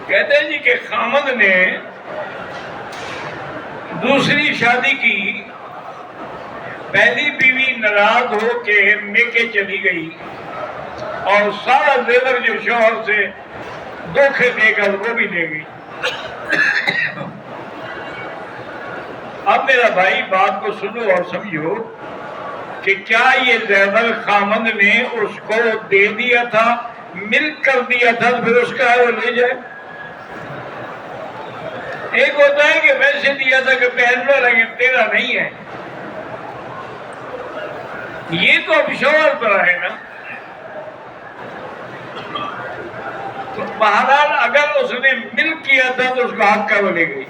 کہتے ہیں جی کہ خامد نے دوسری شادی کی، پہلی بیوی ناراض ہو کے میکے چلی گئی اور سارا زیور جو شوہر سے دھوکے دے کر وہ بھی لے گئی۔ اب میرا بھائی بات کو سنو اور سمجھو کہ کیا یہ زیور خامد نے اس کو دے دیا تھا، ملک کر دیا تھا تو پھر اس کا ہے وہ لے جائے؟ ایک ہوتا ہے کہ ویسے دیا تھا کہ پہن لو لیکن تیرا نہیں ہے، یہ تو اب شوہر پر ہے نا۔ تو بہرحال اگر اس نے ملک کیا تھا تو اس کو حق کا وہ لے گئی،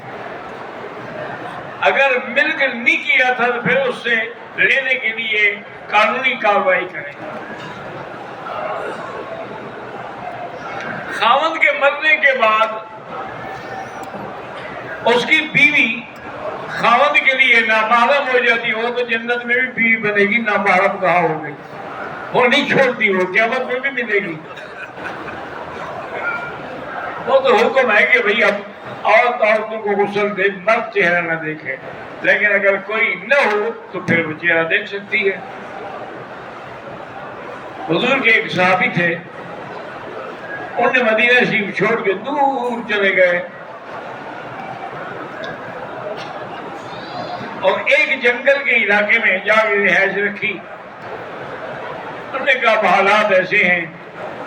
اگر ملک نہیں کیا تھا تو پھر اس سے لینے کے لیے قانونی کارروائی کریں۔ خاوند کے مرنے کے بعد اس کی بیوی خاوند کے لیے نامحرم ہو جاتی، ہو تو جنت میں بھی بیوی بنے گی، نامحرم کہاں ہو گئی، وہ نہیں چھوڑتی، وہ قیامت میں بھی ملے گی۔ وہ تو حکم ہے کہ بھئی اب عورتوں کو غسل دے، مرد چہرہ نہ دیکھے، لیکن اگر کوئی نہ ہو تو پھر وہ چہرہ دیکھ سکتی ہے۔ حضور کے ایک صحابی تھے، انہوں نے مدینہ شریف چھوڑ کے دور چلے گئے اور ایک جنگل کے علاقے میں جا کے رہائش رکھی۔ انہوں نے کہا حالات ایسے ہیں،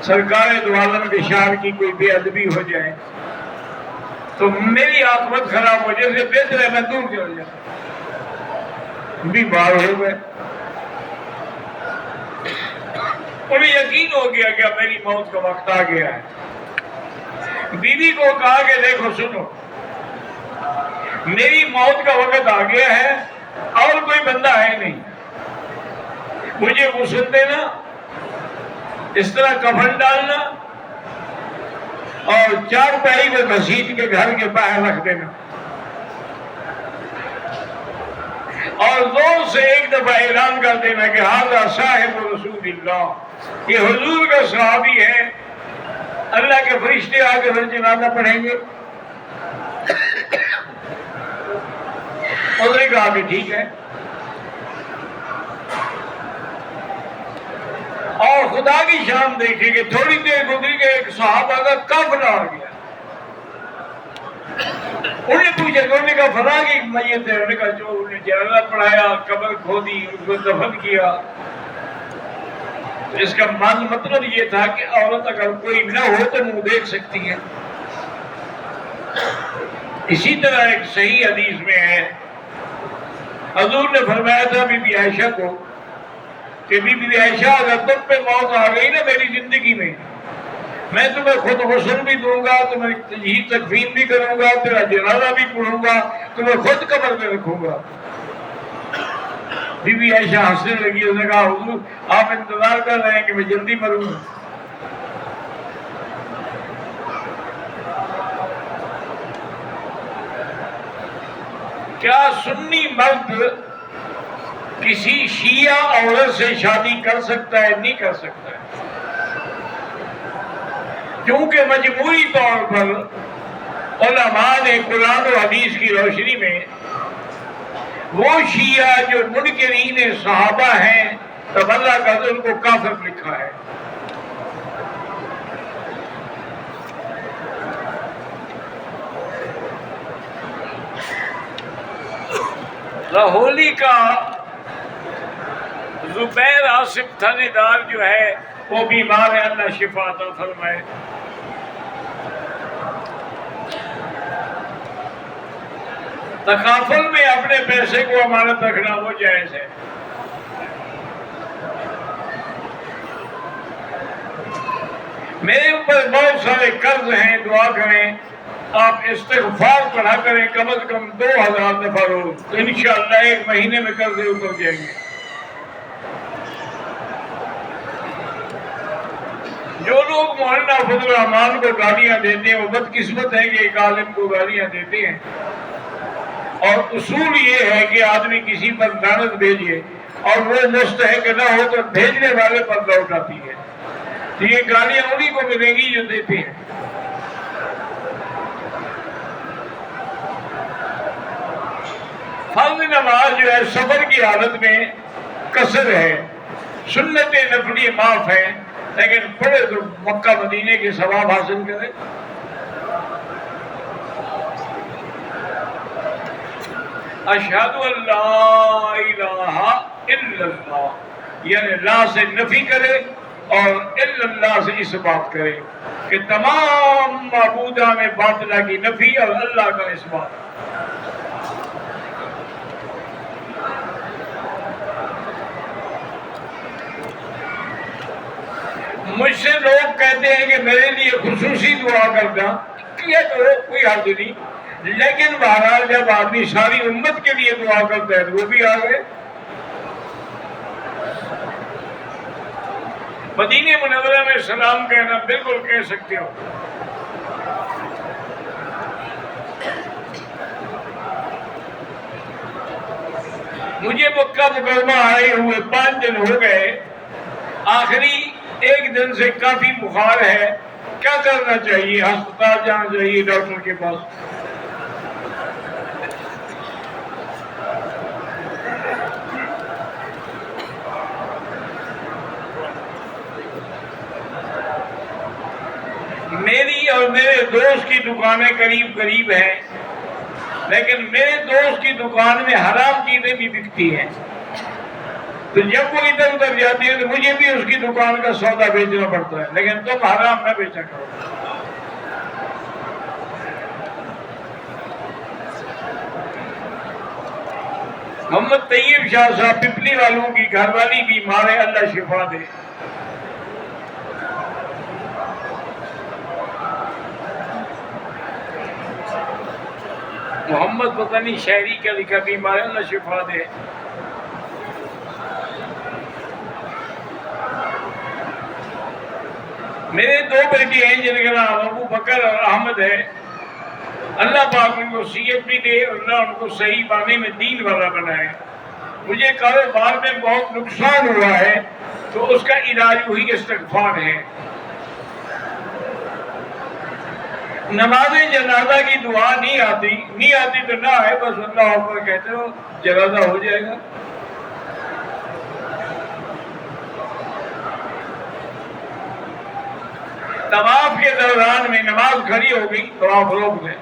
سرکار دو عالم کے شان کی کوئی بے ادبی ہو جائے تو میری عاقبت خراب ہو جائے، بہتر ہے میں دور چلا جاؤں۔ بیمار ہو گئے، انہیں یقین ہو گیا کہ میری موت کا وقت آ گیا ہے۔ بیوی کو کہا کہ دیکھو سنو، میری موت کا وقت آ گیا ہے اور کوئی بندہ ہے نہیں، مجھے غسل دینا، اس طرح کفن ڈالنا اور چارپائی میں مسجد کے گھر کے باہر رکھ دینا، اور زور سے ایک دفعہ اعلان کر دینا کہ ھذا صاحب رسول اللہ، یہ حضور کا صحابی ہے، اللہ کے فرشتے آ کے پھر جنازہ پڑھیں گے۔ انہوں نے کہا کہ ٹھیک ہے، اور خدا کی شان دیکھیں کہ تھوڑی دیر گزری کہ ایک صحابہ کا کفن آ گیا۔ انہوں نے پوچھا کہ انہوں نے کہا فلاں کی میت ہے، انہوں نے کہا جو انہوں نے جنازہ پڑھایا، قبر کھودی، اس کو دفن کیا۔ اس کا مطلب یہ تھا کہ عورت اگر کوئی نہ ہو تو منہ دیکھ سکتی ہے۔ اسی طرح ایک صحیح حدیث میں ہے، حضور نے فرمایا تھا بی بی عائشہ کو کہ بی بی عائشہ اگر تم پہ موت آ گئی نا میری زندگی میں تمہیں خود غسل بھی دوں گا، تمہیں تجہیز تکفین بھی کروں گا، تیرا جنازہ بھی پڑھوں گا، تمہیں خود قبر میں رکھوں گا۔ بی بی عائشہ ہنسنے لگی، اس نے کہا حضور آپ انتظار کر رہے ہیں کہ میں جلدی مروں گا۔ کیا سنی مرد کسی شیعہ عورت سے شادی کر سکتا ہے؟ نہیں کر سکتا ہے، کیونکہ مجموعی طور پر علماء نے قرآن و حدیث کی روشنی میں وہ شیعہ جو منکرین صحابہ ہیں تب اللہ کا ان کو کافر لکھا ہے۔ لاہولی کا زبیر آصف تھانے دار جو ہے وہ بیمار ہے، اللہ شفا عطا فرمائے۔ تکافل میں اپنے پیسے کو امانت رکھنا وہ جائز ہے۔ میرے اوپر بہت سارے قرض ہیں، دعا کریں، آپ استغفار پڑھا کریں کم از کم 2000 دفعہ روز، تو انشاءاللہ ایک مہینے میں قرضے اتر جائیں گے۔ جو لوگ مولانا فضل الرحمان کو گالیاں دیتے ہیں وہ بدقسمت ہے کہ ایک عالم کو گالیاں دیتے ہیں، اور اصول یہ ہے کہ آدمی کسی پر لعنت بھیجے اور وہ مستحق نہ ہو تو بھیجنے والے پر لوٹ آتی ہے۔ تو یہ گالیاں انہیں کو ملیں گی جو دیتے ہیں۔ فرض نماز جو ہے سفر کی حالت میں قصر ہے، سنت نفلی معاف ہے، لیکن پڑھے تو مکہ مدینے کے ثواب حاصل کرے۔ اشہد ان لا الہ الا اللہ، یعنی لا سے نفی کرے اور الا اللہ سے اس بات کرے کہ تمام معبودہ میں باطلہ کی نفی اور اللہ کا اس بات۔ مجھ سے لوگ کہتے ہیں کہ میرے لیے خصوصی دعا کرنا، کیا کرو کوئی حرج نہیں، لیکن بہرحال جب آدمی ساری امت کے لیے دعا کرتا ہے تو وہ بھی آ گئے۔ مدینہ منورہ میں سلام کہنا بالکل کہہ سکتے ہو۔ مجھے مکہ مکرمہ آئے ہوئے 5 دن ہو گئے، آخری 1 دن سے کافی بخار ہے، کیا کرنا چاہیے؟ ہسپتال جانا چاہیے، ڈاکٹر کے پاس؟ میری اور میرے دوست کی دکانیں قریب قریب ہیں، لیکن میرے دوست کی دکان میں حرام چیزیں بھی بکتی ہیں، تو جب وہ ادھر ادھر جاتی ہے تو مجھے بھی اس کی دکان کا سودا بیچنا پڑتا ہے، لیکن تم حرام نہ بیچا کرو۔ محمد طیب شاہ صاحب پپلی والوں کی گھر والی بیمار ہے، اللہ شفا دے۔ محمد پتہ نہیں شہری کا لکھا بیمار ہے، اللہ شفا دے۔ میرے 2 بیٹے ہیں جن کا نام ابو بکر اور احمد ہے، اللہ پاک ان کو صحت بھی دے اور اللہ ان کو صحیح معنی میں دین والا بنائے۔ مجھے کاروبار میں بہت نقصان ہوا ہے تو اس کا علاج وہی استغفار ہے۔ نماز جنازہ کی دعا نہیں آتی تو نہ ہے، بس اللہ اکبر کہتے ہو، جنازہ ہو جائے گا۔ طواف کے دوران میں نماز کھڑی ہو گئی، طواف روک دیں،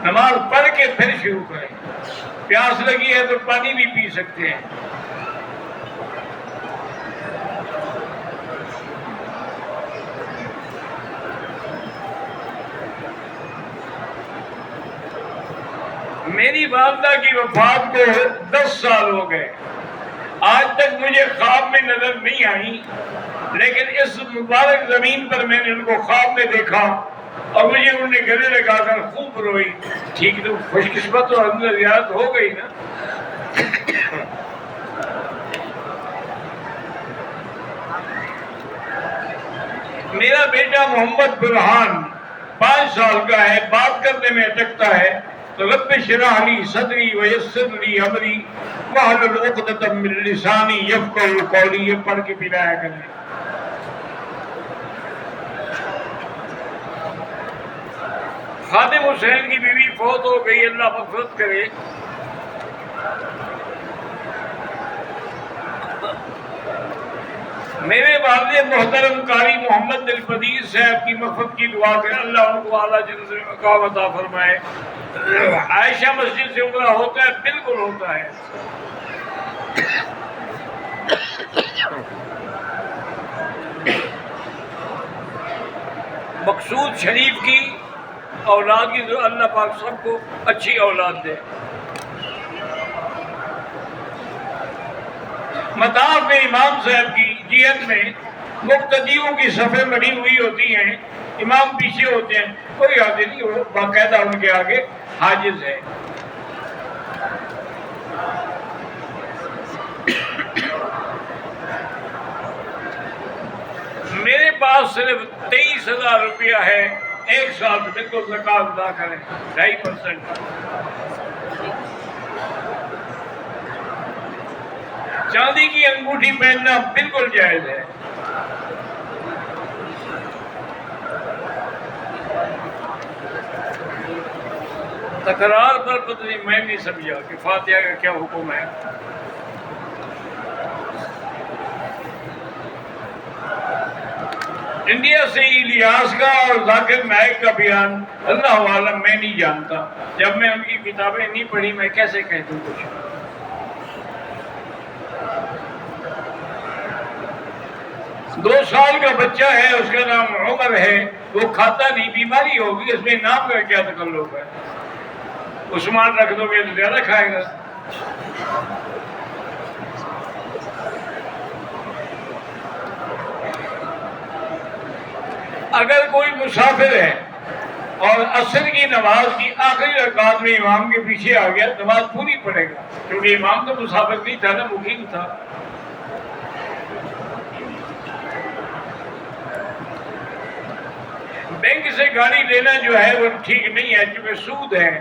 نماز پڑھ کے پھر شروع کریں۔ پیاس لگی ہے تو پانی بھی پی سکتے ہیں۔ میری والدہ کی وفات کو 10 سال ہو گئے، آج تک مجھے خواب میں نظر نہیں آئی، لیکن اس مبارک زمین پر میں نے ان کو خواب میں دیکھا اور مجھے انہوں نے گلے لگا کر خوب روئی۔ ٹھیک تو خوش قسمت اور اندر زیارت ہو گئی نا۔ میرا بیٹا محمد برہان 5 سال کا ہے، بات کرنے میں اٹکتا ہے، تو رب اشرح لی صدری ویسر لی امری واحلل عقدۃ من لسانی یفقہوا قولی، یہ پڑھ کے پلایا کریں۔ خادم حسین کی بیوی فوت ہو گئی، اللہ مغفرت کرے۔ میرے والد محترم قاری محمد دلپدیر صاحب کی مغفرت کی دعا کریں، اللہ ان کو اعلیٰ جنت میں مقام عطا فرمائے۔ عائشہ مسجد سے عمرہ ہوتا ہے؟ بالکل ہوتا ہے۔ مقصود شریف کی اولاد کی جو اللہ پاک سب کو اچھی اولاد دے۔ مطاف میں امام صاحب کی جہت میں مقتدیوں کی صفیں بنی ہوئی ہوتی ہیں، امام پیچھے ہوتے ہیں، کوئی حاضر نہیں، وہ باقاعدہ ان کے آگے حاجز ہے۔ میرے پاس صرف 23,000 روپیہ ہے، 1 سال میں بالکل زکوٰۃ ادا کریں 2.5%۔ چاندی کی انگوٹھی پہننا بالکل جائز ہے۔ تکرار پر پتہ نہیں میں نہیں سمجھا کہ فاتحہ کا کیا حکم ہے. انڈیا سے الیاس کا اور ذاکر نائک کا بیان اللہ عالم میں نہیں جانتا. جب میں ان کی کتابیں نہیں پڑھی میں کیسے کہہ دوں کچھ. 2 سال کا بچہ ہے، اس کا نام عمر ہے، وہ کھاتا نہیں، بیماری ہوگی، اس میں نام کا کیا تعلق ہے؟ عثمان رکھ دو گے تو زیادہ کھائے گا. اگر کوئی مسافر ہے اور عصر کی نماز کی آخری رکعت میں امام کے پیچھے آ گیا، نماز پوری پڑے گا، کیونکہ امام تو مسافر نہیں تھا نا، مقیم تھا. بینک سے گاڑی لینا جو ہے وہ ٹھیک نہیں ہے، کیونکہ سود ہے.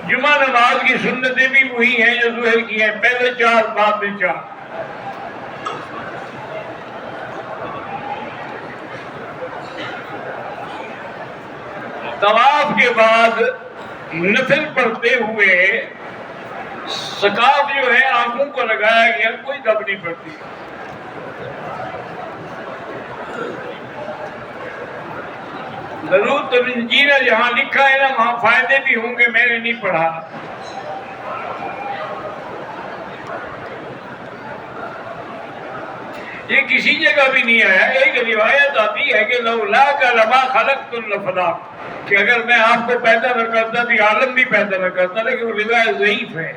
جمعہ نماز کی سنتیں بھی وہی ہیں جو ظہر کی ہیں، پہلے 4 بعد میں 4. طواف کے بعد نفل پڑھتے ہوئے سکاف جو ہے آنکھوں کو لگایا گیا، کوئی دب نہیں پڑتی. درود تنجینا جہاں لکھا ہے نا وہاں فائدے بھی ہوں گے، میں نے نہیں پڑھا. یہ کسی جگہ بھی نہیں آیا. ایک روایت آتی ہے کہ لولا کا لما خلقت الافلاق، کہ اگر میں آپ کو پیدا نہ کرتا تو عالم بھی پیدا نہ کرتا، لیکن وہ روایت ضعیف ہے.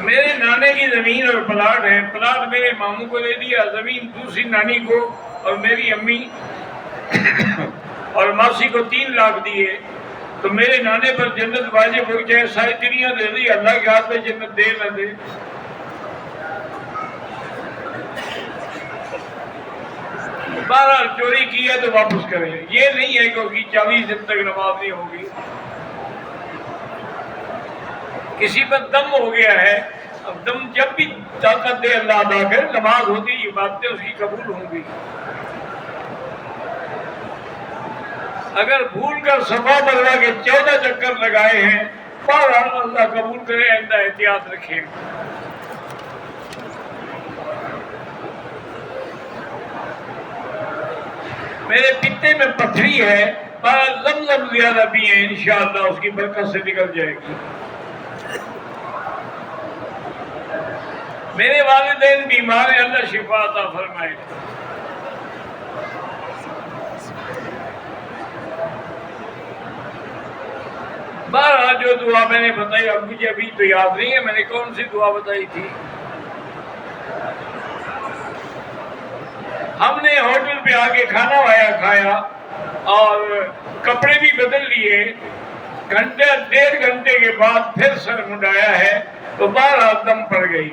میرے نانے کی زمین اور پلاٹ ہے، پلاٹ میرے ماموں کو دے دیا، زمین دوسری نانی کو اور میری امی اور ماسی کو 3 لاکھ دیے. تو میرے نانے پر جنت واجب ہو جائے، ساری دنیا دے دی، اللہ کے ہاتھ میں جنت دے نہ دے. بہرحال چوری کی ہے تو واپس کرے. یہ نہیں ہے کہ اس کی 40 دن تک نماز نہیں ہوگی. کسی پر دم ہو گیا ہے، اب دم جب بھی طاقت دے اللہ ادا کرے، نماز ہوتی، یہ باتیں اس کی قبول ہوں گی. اگر بھول کر صفا مروا کے 14 چکر لگائے ہیں، بہرحال اللہ قبول کرے، آئندہ احتیاط رکھیں. میرے پتے میں پتھری ہے، پر زمزم زیادہ بھی ہے، انشاءاللہ اس کی برکت سے نکل جائے گی. میرے والدین بیمار ہیں، اللہ شفا عطا فرمائے. بہرحال جو دعا میں نے بتائی، اب مجھے ابھی تو یاد نہیں ہے میں نے کون سی دعا بتائی تھی. ہم نے ہوٹل پہ آ کے کھانا وایا کھایا اور کپڑے بھی بدل لیے. 1.5 گھنٹے کے بعد پھر سر منڈایا ہے تو بہرحال دم پڑ گئی.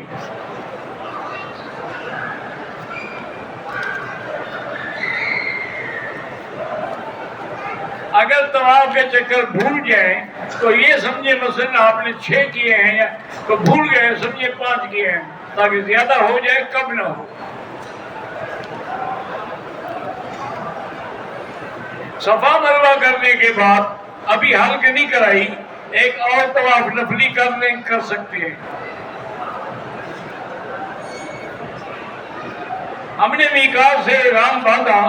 اگر طواف کے چکر بھول جائیں تو یہ سمجھے مثلا آپ نے 6 کیے ہیں یا تو بھول گئے سمجھے 5 کیے ہیں، تاکہ زیادہ ہو جائے کم نہ ہو. صفا مروہ کرنے کے بعد ابھی حلق نہیں کرائی، ایک اور طواف نفلی کر سکتے ہیں. ہم نے میقات سے احرام باندھا،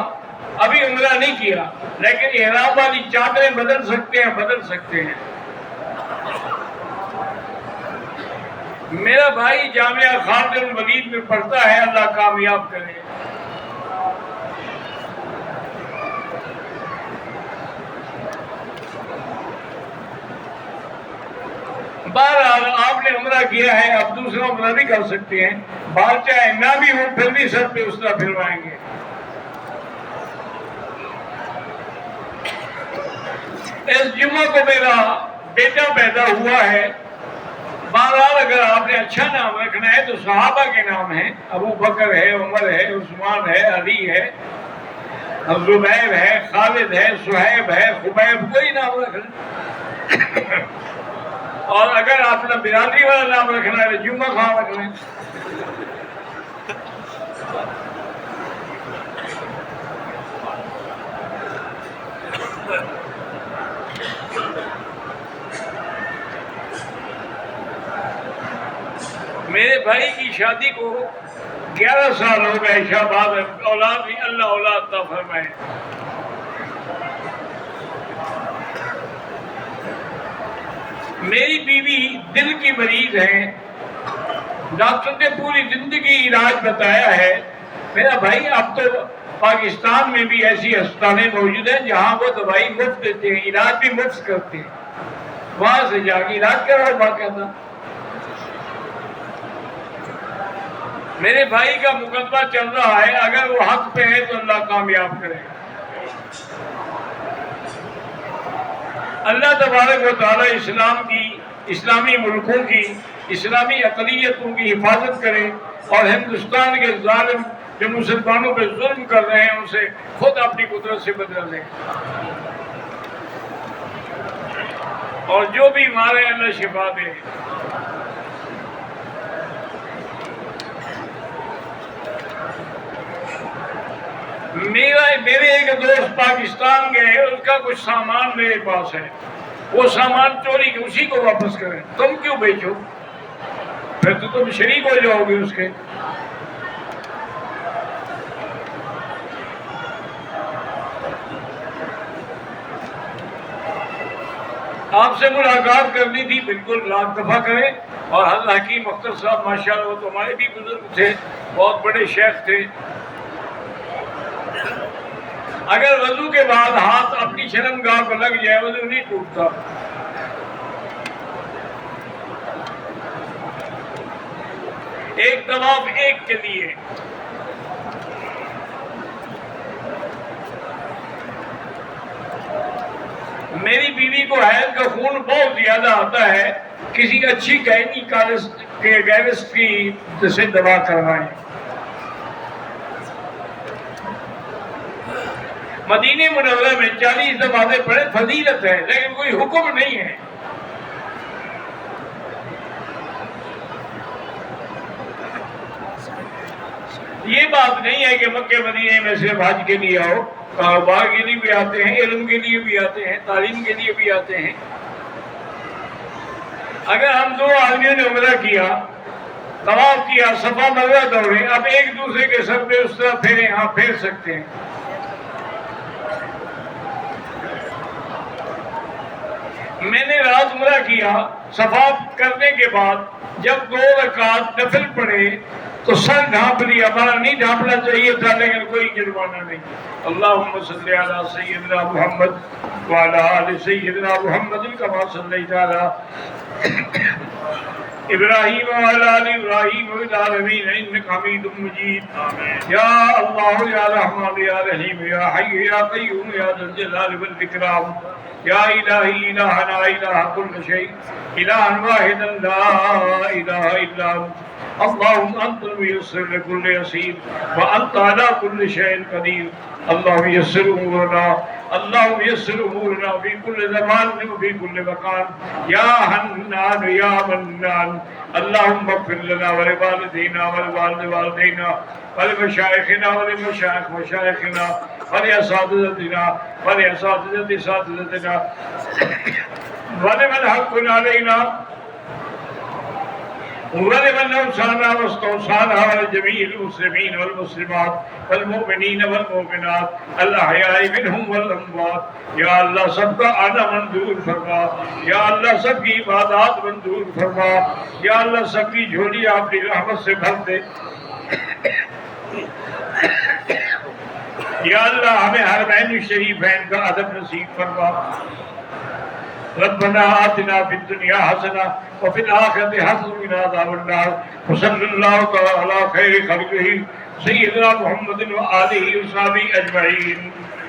ابھی عمرہ نہیں کیا، لیکن احرام والی چادریں بدل سکتے ہیں. میرا بھائی جامعہ خالد الولید میں پڑھتا ہے، اللہ کامیاب کرے. بہرحال آپ نے عمرہ کیا ہے، اب دوسرا عمرہ بھی کر سکتے ہیں. بال چاہے نہ بھی ہو پھر بھی سر پہ اس طرح پھروائیں گے. اس جمعہ کو میرا بیٹا پیدا ہوا ہے. بہرحال اگر آپ نے اچھا نام رکھنا ہے تو صحابہ کے نام ہیں، ابو بکر ہے، عمر ہے، عثمان ہے، علی ہے، زبیر ہے، خالد ہے، صہیب ہے، خبیب، کوئی نام رکھنا. اور اگر آپ نے برادری والا نام رکھنا ہے تو جمعہ خان رکھ لیں. میرے بھائی کی شادی کو 11 سال ہو گئے شہباز. اولاد بھی اللہ اولاد عطا فرمائے. میری بیوی دل کی مریض ہیں. ڈاکٹر نے پوری زندگی علاج بتایا ہے. میرا بھائی اب تو پاکستان میں بھی ایسی ہسپتالیں موجود ہیں جہاں وہ دوائی مفت دیتے ہیں, علاج بھی مفت کرتے ہیں. وہاں سے جا کے علاج کراؤ باقاعدہ. میرے بھائی کا مقدمہ چل رہا ہے. اگر وہ حق پہ ہے تو اللہ کامیاب کرے. اللہ تبارک و تعالی اسلام کی, اسلامی ملکوں کی, اسلامی اقلیتوں کی حفاظت کرے اور ہندوستان کے ظالم جو مسلمانوں پہ ظلم کر رہے ہیں ان سے خود اپنی قدرت سے بدل دیں. اور جو بھی مارے اللہ شفا دے. میرے ایک دوست پاکستان گئے, اس کا کچھ سامان میرے پاس ہے. وہ سامان چوری کے اسی کو واپس کریں. تم کیوں بیچو؟ پھر تو تم شریک ہو جاؤ گے اس کے. آپ سے ملاقات کرنی تھی, بالکل لاکھ دفعہ کریں. اور حضرت حکیم اختر صاحب ماشاءاللہ وہ تو ہمارے بھی بزرگ تھے, بہت بڑے شیخ تھے. اگر وضو کے بعد ہاتھ اپنی شرمگاہ پر لگ جائے وضو نہیں ٹوٹتا. ایک طواف ایک کے لیے. میری بیوی کو حیض کا خون بہت زیادہ آتا ہے. کسی اچھی گینسٹ کی سے دوا کروائیں. مدینہ منورہ میں 40 نمازیں پڑھیں فضیلت ہے, لیکن کوئی حکم نہیں ہے. یہ بات نہیں ہے کہ مکہ مدینہ میں صرف حج کے لیے آؤ, کاروبار کے لیے بھی آتے ہیں, علم کے لیے بھی آتے ہیں, تعلیم کے لیے بھی آتے ہیں. اگر ہم 2 آدمیوں نے عمرہ کیا, طواف کیا, صفا مروا دوڑے, اب ایک دوسرے کے سر پہ اس طرح پھیریں, ہاں پھیر سکتے ہیں. میں نے رات عمرہ کیا, صفا کرنے کے بعد جب 2 رکعت نفل پڑھے تو سر ڈھانپ لیا. ہمارا نہیں ڈھانپنا چاہیے تھا, لیکن کوئی جرمانہ نہیں. اللہم صلی علی سیدنا محمد وعلی آل سیدنا محمد کما صلیت علی ابراہیم وعلی آل ابراہیم فی العالمین انک حمید مجید. یا اللہ یا رحمان یا رحیم یا حی یا قیوم یا ذا الجلال والاکرام. یا الہی الہنا الہ کل شیء الہ واحد لا الہ الا انت. اللهم انت الميسر لكل يسير وانت على كل شيء قدير. اللهم يسر امورنا, اللهم يسر امورنا في كل زمان وفي كل مكان. يا حنان يا منان. اللهم اغفر لنا ولوالدينا ولوالدينا ولمشايخنا ولمشايخ مشايخنا ولأساتذتنا ولأساتذة أساتذتنا ولمن حق علينا ولمن أوصانا واستوصانا ولجميع المسلمين والمسلمات والمؤمنين والمؤمنات الأحياء منهم والأموات. یا اللہ سب کا آنا منظور فرما. یا اللہ سب کی عبادات منظور فرما. یا اللہ سب کی جھولی اپنی رحمت سے بھر دے. یا اللہ ہمیں حرمین الشریفین کا ادب نصیب فرما. ربنا آتنا فی الدنیا حسنہ وفی الآخرۃ حسنہ وقنا عذاب النار. وصلی اللہ تعالی علی خیر خلقہ سیدنا محمد وآلہ وصحبہ اجمعین.